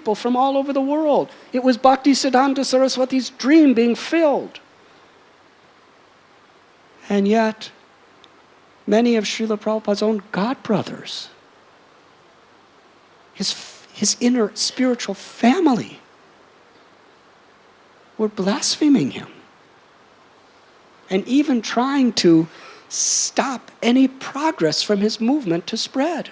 people from all over the world. It was Bhaktisiddhanta Saraswati's dream being filled. And yet, many of Srila Prabhupada's own godbrothers, his inner spiritual family, were blaspheming him. And even trying to stop any progress from his movement to spread.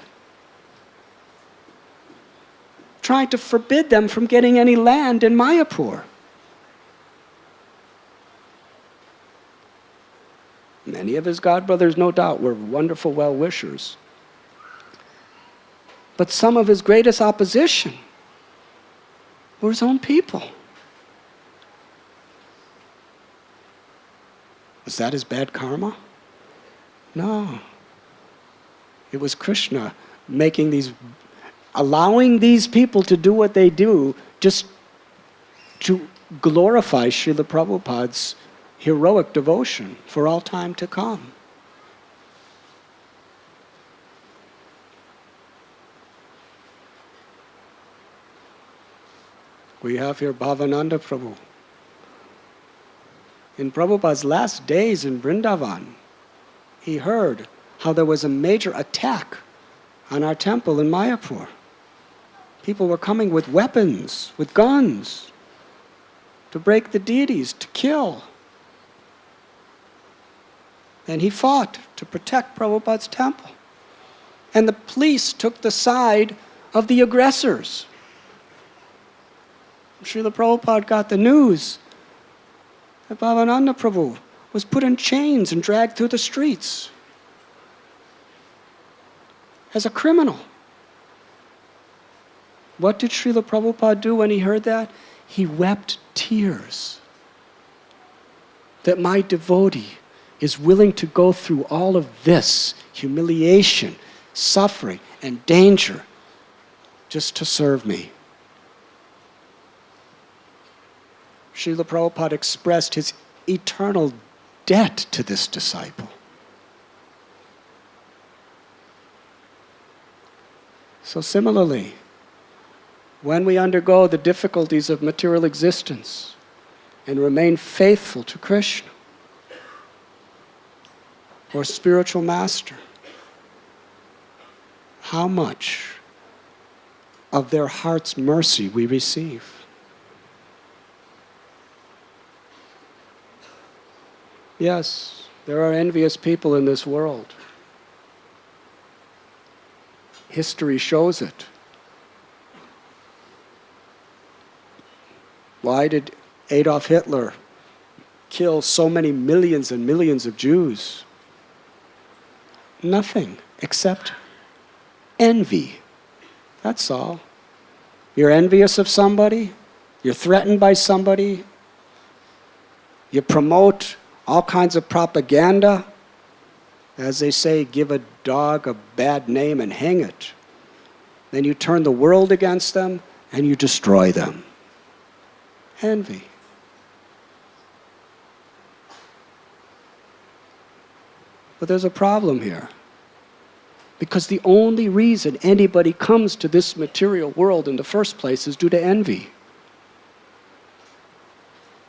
Trying to forbid them from getting any land in Mayapur. Many of his godbrothers, no doubt, were wonderful well-wishers. But some of his greatest opposition were his own people. Was that his bad karma? No. It was Krishna allowing these people to do what they do just to glorify Srila Prabhupada's heroic devotion for all time to come. We have here Bhavananda Prabhu. In Prabhupada's last days in Vrindavan, he heard how there was a major attack on our temple in Mayapur. People were coming with weapons, with guns, to break the deities, to kill. And he fought to protect Prabhupada's temple. And the police took the side of the aggressors. Srila Prabhupada got the news that Bhavananda Prabhu was put in chains and dragged through the streets as a criminal. What did Srila Prabhupada do when he heard that? He wept tears that my devotee is willing to go through all of this humiliation, suffering, and danger just to serve me. Srila Prabhupada expressed his eternal debt to this disciple. So similarly, when we undergo the difficulties of material existence and remain faithful to Krishna or spiritual master, how much of their heart's mercy we receive. Yes, there are envious people in this world. History shows it. Why did Adolf Hitler kill so many millions and millions of Jews? Nothing except envy. That's all. You're envious of somebody, you're threatened by somebody, you promote all kinds of propaganda. As they say, give a dog a bad name and hang it. Then you turn the world against them and you destroy them. Envy. But there's a problem here. Because the only reason anybody comes to this material world in the first place is due to envy.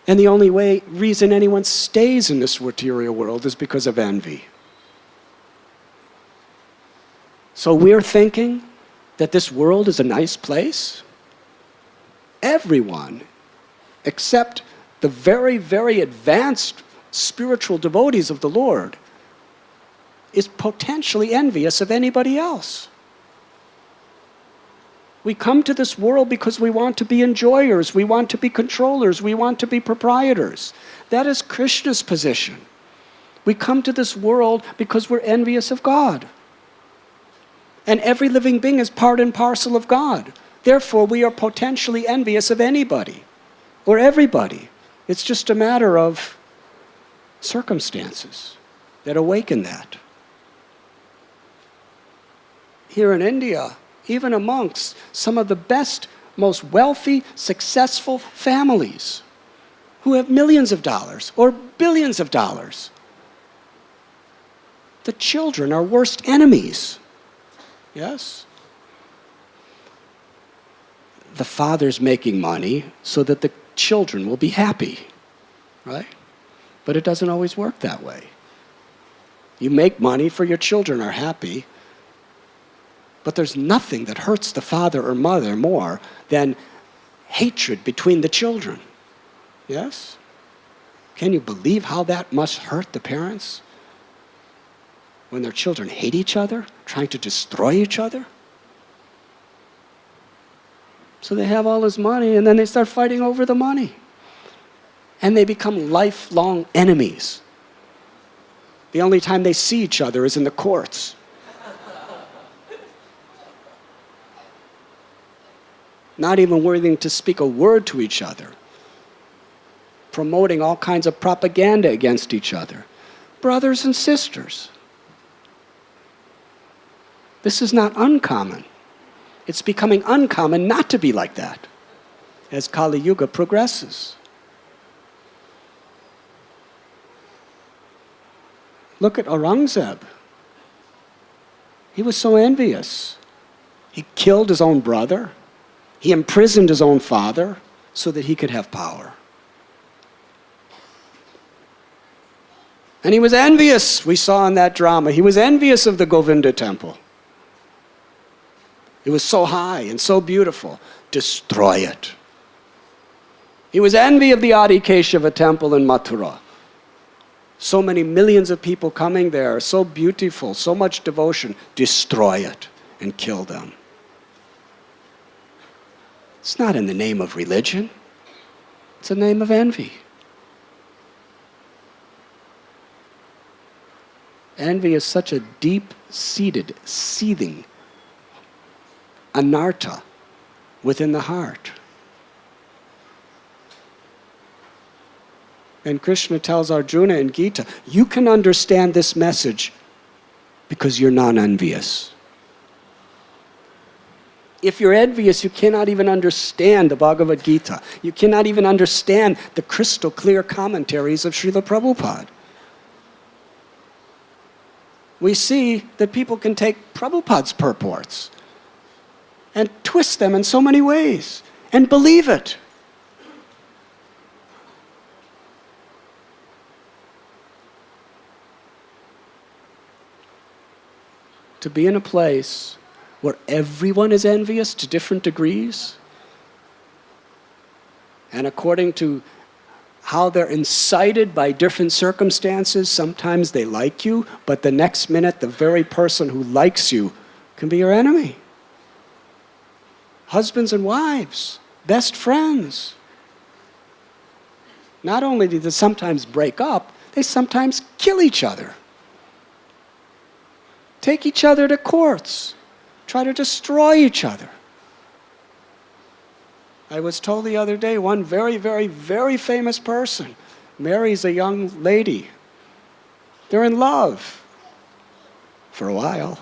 And the only reason anyone stays in this material world is because of envy. So we're thinking that this world is a nice place? Everyone, except the very, very advanced spiritual devotees of the Lord, is potentially envious of anybody else. We come to this world because we want to be enjoyers, we want to be controllers, we want to be proprietors. That is Krishna's position. We come to this world because we're envious of God. And every living being is part and parcel of God. Therefore, we are potentially envious of anybody or everybody. It's just a matter of circumstances that awaken that. Here in India, even amongst some of the best, most wealthy, successful families who have millions of dollars or billions of dollars, the children are worst enemies. Yes? the father's making money so that the children will be happy, right? But it doesn't always work that way. You make money for your children are happy, but there's nothing that hurts the father or mother more than hatred between the children. Yes? Can you believe how that must hurt the parents? When their children hate each other, trying to destroy each other? So they have all this money and then they start fighting over the money. And they become lifelong enemies. The only time they see each other is in the courts. Not even willing to speak a word to each other. Promoting all kinds of propaganda against each other. Brothers and sisters. This is not uncommon. It's becoming uncommon not to be like that as Kali Yuga progresses. Look at Aurangzeb. He was so envious. He killed his own brother. He imprisoned his own father so that he could have power. And he was envious, we saw in that drama. He was envious of the Govinda temple. It was so high and so beautiful. Destroy it. He was envy of the Adi Keshava temple in Mathura. So many millions of people coming there, so beautiful, so much devotion. Destroy it and kill them. It's not in the name of religion. It's in the name of envy. Envy is such a deep-seated, seething anartha within the heart. And Krishna tells Arjuna in Gita, you can understand this message because you're non-envious. If you're envious, you cannot even understand the Bhagavad Gita. You cannot even understand the crystal clear commentaries of Srila Prabhupada. We see that people can take Prabhupada's purports and twist them in so many ways and believe it. To be in a place where everyone is envious to different degrees, and according to how they're incited by different circumstances, sometimes they like you, but the next minute the very person who likes you can be your enemy. Husbands and wives, best friends. Not only do they sometimes break up, they sometimes kill each other. Take each other to courts, try to destroy each other. I was told the other day, one very, very, very famous person marries a young lady. They're in love for a while.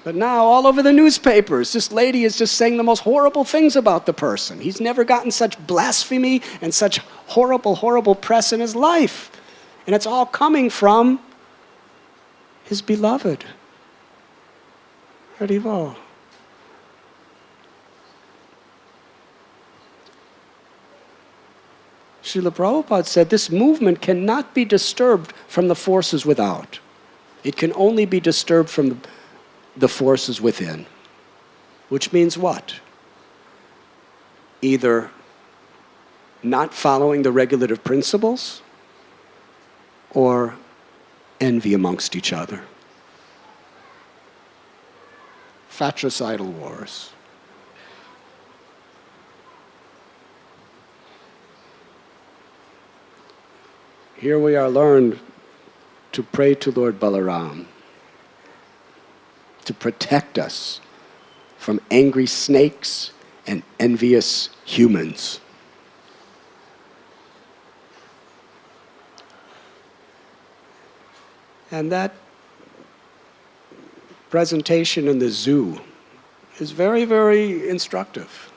But now, all over the newspapers, this lady is just saying the most horrible things about the person. He's never gotten such blasphemy and such horrible, horrible press in his life. And it's all coming from his beloved. Haribo. Srila Prabhupada said this movement cannot be disturbed from the forces without. It can only be disturbed from the forces within. Which means what? Either not following the regulative principles or envy amongst each other. Fratricidal wars. Here we are learned to pray to Lord Balaram to protect us from angry snakes and envious humans. And that presentation in the zoo is very, very instructive.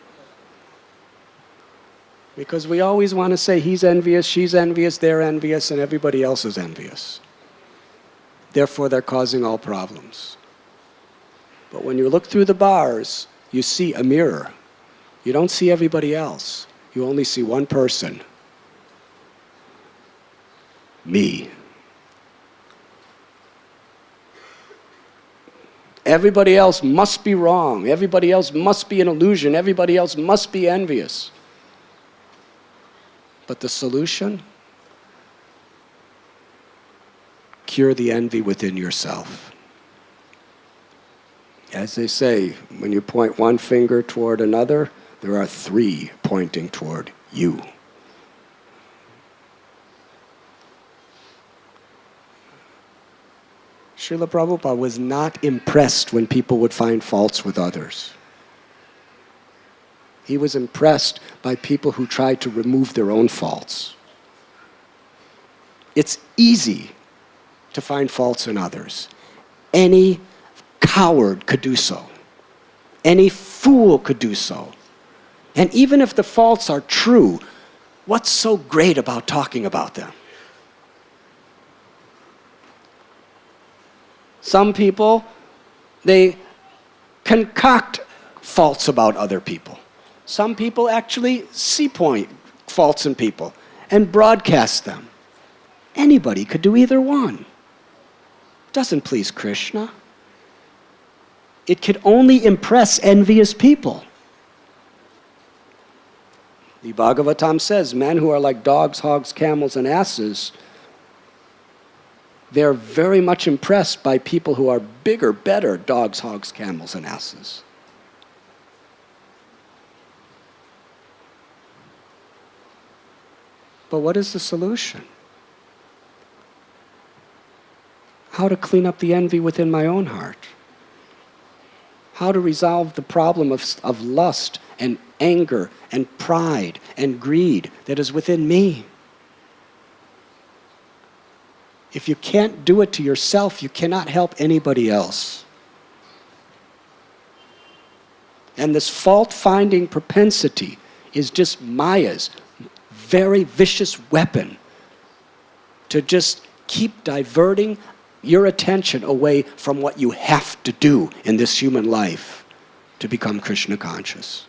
Because we always want to say he's envious, she's envious, they're envious, and everybody else is envious. Therefore, they're causing all problems. But when you look through the bars, you see a mirror. You don't see everybody else. You only see one person. Me. Everybody else must be wrong. Everybody else must be an illusion. Everybody else must be envious. But the solution? Cure the envy within yourself. As they say, when you point one finger toward another, there are three pointing toward you. Srila Prabhupada was not impressed when people would find faults with others. He was impressed by people who tried to remove their own faults. It's easy to find faults in others. Any coward could do so. Any fool could do so. And even if the faults are true, what's so great about talking about them? Some people, they concoct faults about other people. Some people actually see faults in people and broadcast them. Anybody could do either one. Doesn't please Krishna. It could only impress envious people. The Bhagavatam says, men who are like dogs, hogs, camels, and asses, they're very much impressed by people who are bigger, better dogs, hogs, camels, and asses. But what is the solution? How to clean up the envy within my own heart? How to resolve the problem of lust and anger and pride and greed that is within me? If you can't do it to yourself, you cannot help anybody else. And this fault-finding propensity is just Maya's very vicious weapon to just keep diverting your attention away from what you have to do in this human life to become Krishna conscious.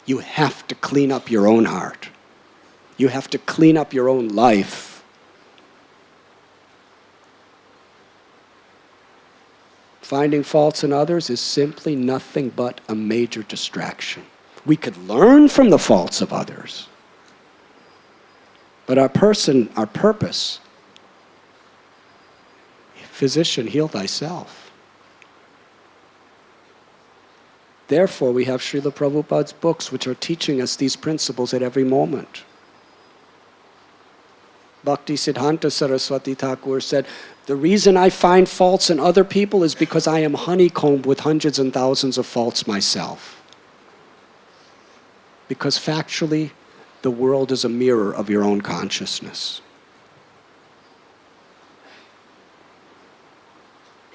You have to clean up your own heart. You have to clean up your own life. Finding faults in others is simply nothing but a major distraction. We could learn from the faults of others. But our purpose, physician, heal thyself. Therefore, we have Srila Prabhupada's books which are teaching us these principles at every moment. Bhakti Siddhanta Saraswati Thakur said, the reason I find faults in other people is because I am honeycombed with hundreds and thousands of faults myself. Because factually, the world is a mirror of your own consciousness.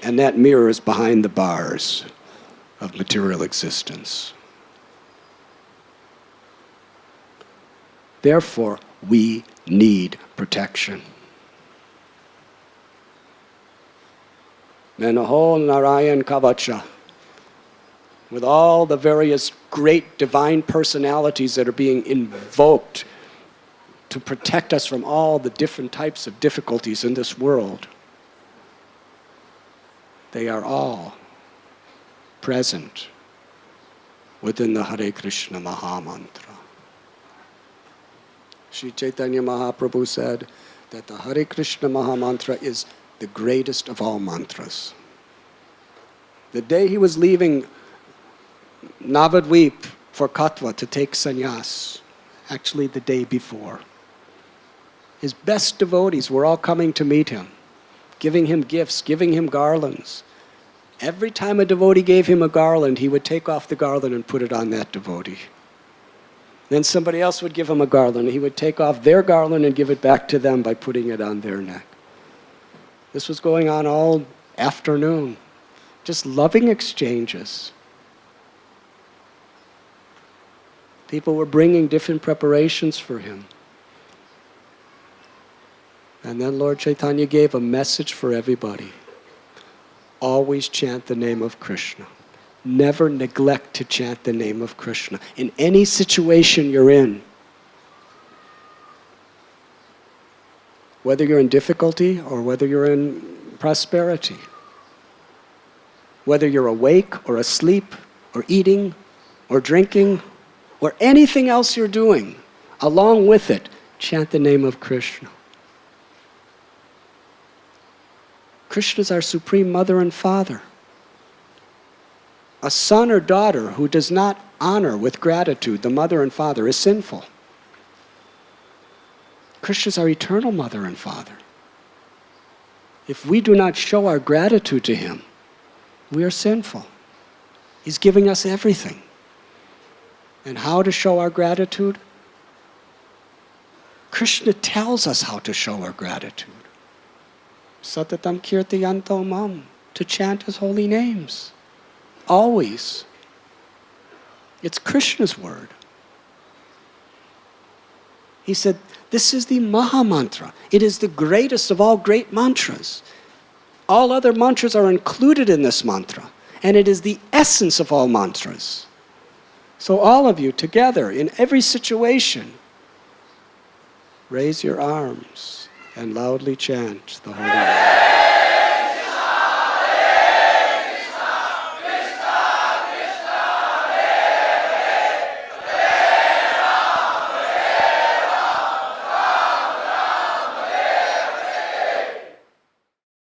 And that mirror is behind the bars of material existence. Therefore, we need protection. Menaho Narayan Kavacha, with all the various great divine personalities that are being invoked to protect us from all the different types of difficulties in this world, they are all present within the Hare Krishna Mahamantra. Sri Chaitanya Mahaprabhu said that the Hare Krishna Mahamantra is the greatest of all mantras. The day he was leaving Navadvip for Katwa to take sannyas, actually the day before, his best devotees were all coming to meet him, giving him gifts, giving him garlands. Every time a devotee gave him a garland, he would take off the garland and put it on that devotee. Then somebody else would give him a garland. He would take off their garland and give it back to them by putting it on their neck. This was going on all afternoon. Just loving exchanges. People were bringing different preparations for him. And then Lord Chaitanya gave a message for everybody. Always chant the name of Krishna. never neglect to chant the name of Krishna in any situation you're in. Whether you're in difficulty or whether you're in prosperity. Whether you're awake or asleep or eating or drinking or anything else you're doing, along with it, chant the name of Krishna. Krishna is our supreme mother and father. A son or daughter who does not honor with gratitude the mother and father is sinful. Krishna is our eternal mother and father. If we do not show our gratitude to him, we are sinful. He's giving us everything. And how to show our gratitude? Krishna tells us how to show our gratitude. Satatam kirtayanto mam, to chant his holy names. Always. It's Krishna's word. He said, this is the Maha Mantra. It is the greatest of all great mantras. All other mantras are included in this mantra, and it is the essence of all mantras. So all of you together, in every situation, raise your arms and loudly chant the holy name.